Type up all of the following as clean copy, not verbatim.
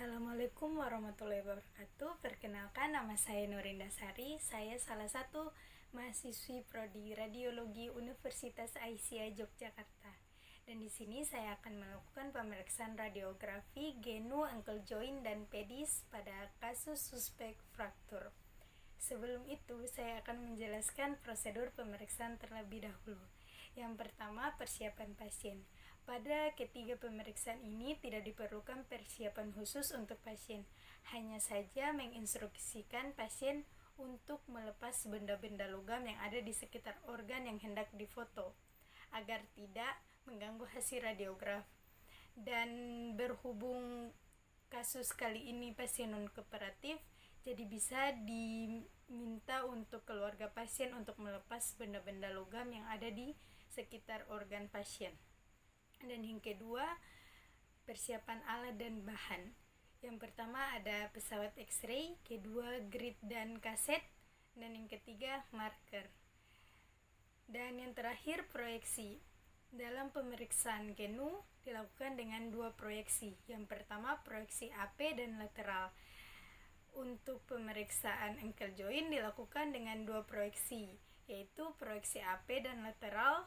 Assalamualaikum warahmatullahi wabarakatuh. Perkenalkan, nama saya Nurinda Sari. Saya salah satu mahasiswi Prodi Radiologi Universitas Aisyah Yogyakarta. Dan di sini saya akan melakukan pemeriksaan radiografi genu, ankle joint, dan pedis pada kasus suspek fraktur. Sebelum itu, saya akan menjelaskan prosedur pemeriksaan terlebih dahulu. Yang pertama, persiapan pasien. Pada ketiga pemeriksaan ini tidak diperlukan persiapan khusus untuk pasien, hanya saja menginstruksikan pasien untuk melepas benda-benda logam yang ada di sekitar organ yang hendak difoto, agar tidak mengganggu hasil radiograf. Dan berhubung kasus kali ini pasien non-kooperatif, jadi bisa diminta untuk keluarga pasien untuk melepas benda-benda logam yang ada di sekitar organ pasien. Dan yang kedua, persiapan alat dan bahan. Yang pertama ada pesawat X-ray, kedua grid dan kaset, dan yang ketiga marker. Dan yang terakhir proyeksi. Dalam pemeriksaan genu dilakukan dengan dua proyeksi. Yang pertama proyeksi AP dan lateral. Untuk pemeriksaan ankle joint dilakukan dengan dua proyeksi, yaitu proyeksi AP dan lateral.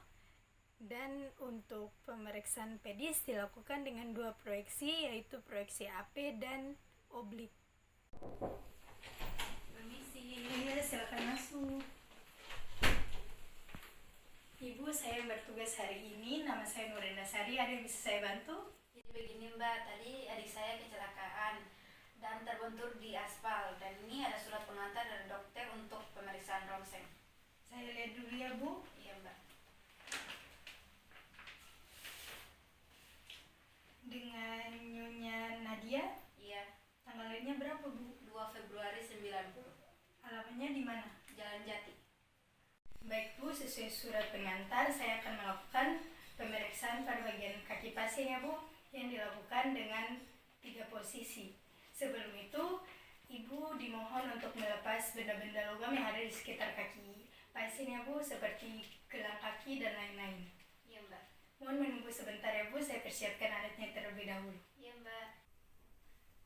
Dan untuk pemeriksaan pedis dilakukan dengan dua proyeksi, yaitu proyeksi AP dan oblik. Permisi, silakan masuk. Ibu, saya yang bertugas hari ini, nama saya Nurinda Sari. Ada yang bisa saya bantu? Jadi begini Mbak, tadi adik saya kecelakaan dan terbentur di aspal, dan ini ada surat pengantar dari dokter untuk pemeriksaan ronsen. Saya lihat dulu ya Bu. Iya Mbak. Dengan Nyonya Nadia. Iya. Tanggal lahirnya berapa Bu? 2 Februari 90. Alamatnya di mana? Jalan Jati. Baik Bu, sesuai surat pengantar saya akan melakukan pemeriksaan pada bagian kaki pasien ya Bu, yang dilakukan dengan 3 posisi. Sebelum itu, Ibu dimohon untuk melepas benda-benda logam yang ada di sekitar kaki pasien ya Bu, seperti gelang kaki dan lain-lain. Iya Mbak. Mohon menunggu sebentar ya Bu, saya persiapkan alatnya terlebih dahulu. Iya Mbak.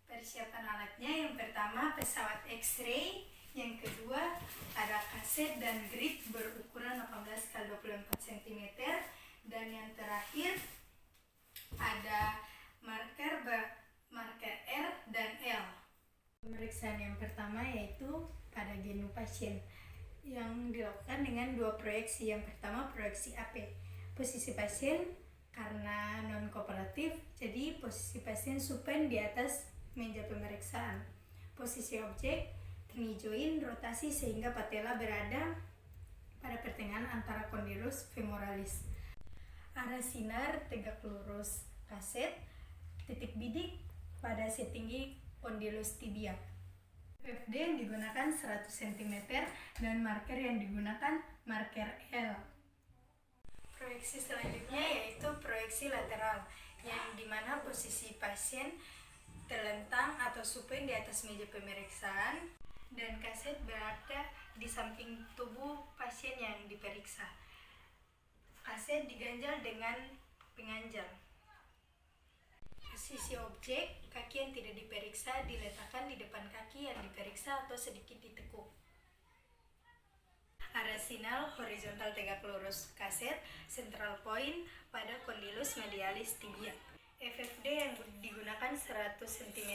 Persiapan alatnya, yang pertama pesawat X-ray, yang kedua ada kaset dan grid berukuran 18 x 24 cm, dan yang terakhir ada marker R dan L. Pemeriksaan yang pertama yaitu pada genu pasien yang dilakukan dengan dua proyeksi. Yang pertama proyeksi AP. Posisi pasien karena non kooperatif, jadi posisi pasien supine di atas meja pemeriksaan. Posisi objek knee joint rotasi sehingga patella berada pada pertengahan antara condylus femoralis. Arah sinar tegak lurus kaset, titik bidik pada setinggi condylus tibia. FFD yang digunakan 100 cm dan marker yang digunakan marker L. Proyeksi selanjutnya yaitu proyeksi lateral, yang dimana posisi pasien terlentang atau supine di atas meja pemeriksaan dan kaset berada di samping tubuh pasien yang diperiksa. Kaset diganjal dengan penganjal. Posisi objek, kaki yang tidak diperiksa diletakkan di depan kaki yang diperiksa atau sedikit ditekuk. Arah sinar horizontal tegak lurus kaset, central point pada condylus medialis tibia. FFD yang digunakan 100 cm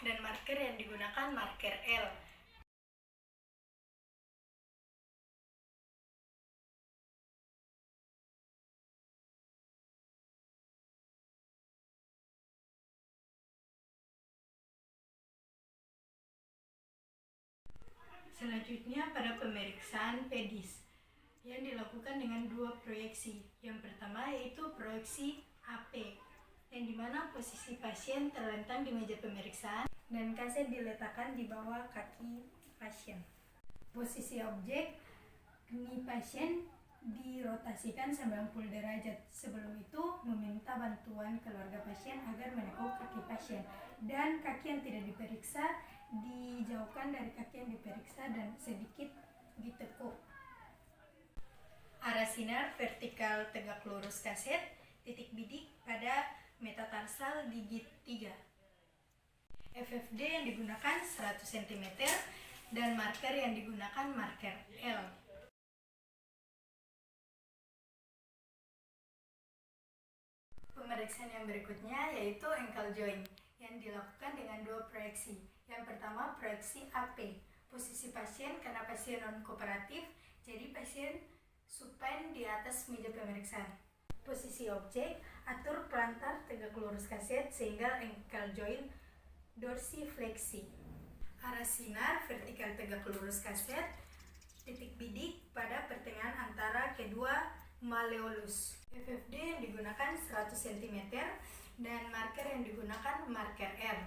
dan marker yang digunakan marker L. Selanjutnya pada pemeriksaan pedis yang dilakukan dengan dua proyeksi. Yang pertama yaitu proyeksi AP, yang dimana posisi pasien terlentang di meja pemeriksaan dan kaset diletakkan di bawah kaki pasien. Posisi objek, kaki pasien dirotasikan 90 derajat. Sebelum itu meminta bantuan keluarga pasien agar menekuk kaki pasien, dan kaki yang tidak diperiksa dijauhkan dari kaki yang diperiksa dan sedikit ditekuk. Arah sinar vertikal tegak lurus kaset, titik bidik pada metatarsal gigi 3. FFD yang digunakan 100 cm dan marker yang digunakan marker L. Pemeriksaan yang berikutnya yaitu ankle joint yang dilakukan dengan dua proyeksi. Yang pertama proyeksi AP, posisi pasien karena pasien non-kooperatif, jadi pasien supine di atas meja pemeriksaan. Posisi objek, atur plantar tegak lurus kaset sehingga ankle joint dorsifleksi. Arah sinar vertikal tegak lurus kaset, titik bidik pada pertengahan antara kedua malleolus. FFD yang digunakan 100 cm dan marker yang digunakan marker R.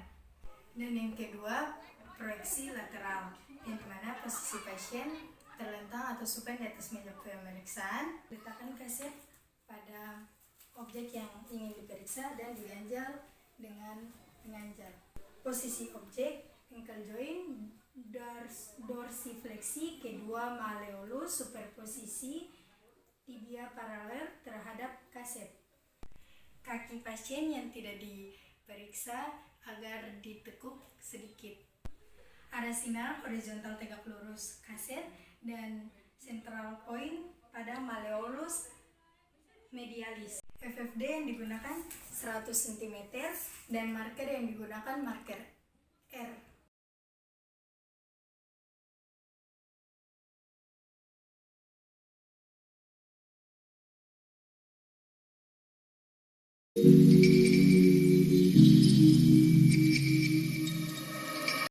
Dan yang kedua, proyeksi lateral, yang dimana posisi pasien terlentang atau supine di atas meja pemeriksaan. Letakkan kaset pada objek yang ingin diperiksa dan diganjal dengan penganjal. Posisi objek, ankle joint dorsifleksi kedua malleolus, superposisi tibia paralel terhadap kaset. Kaki pasien yang tidak diperiksa agar ditekuk sedikit. Arah sinar horizontal tegak lurus kaset dan central point pada malleolus medialis. FFD yang digunakan 100 cm dan marker yang digunakan marker R.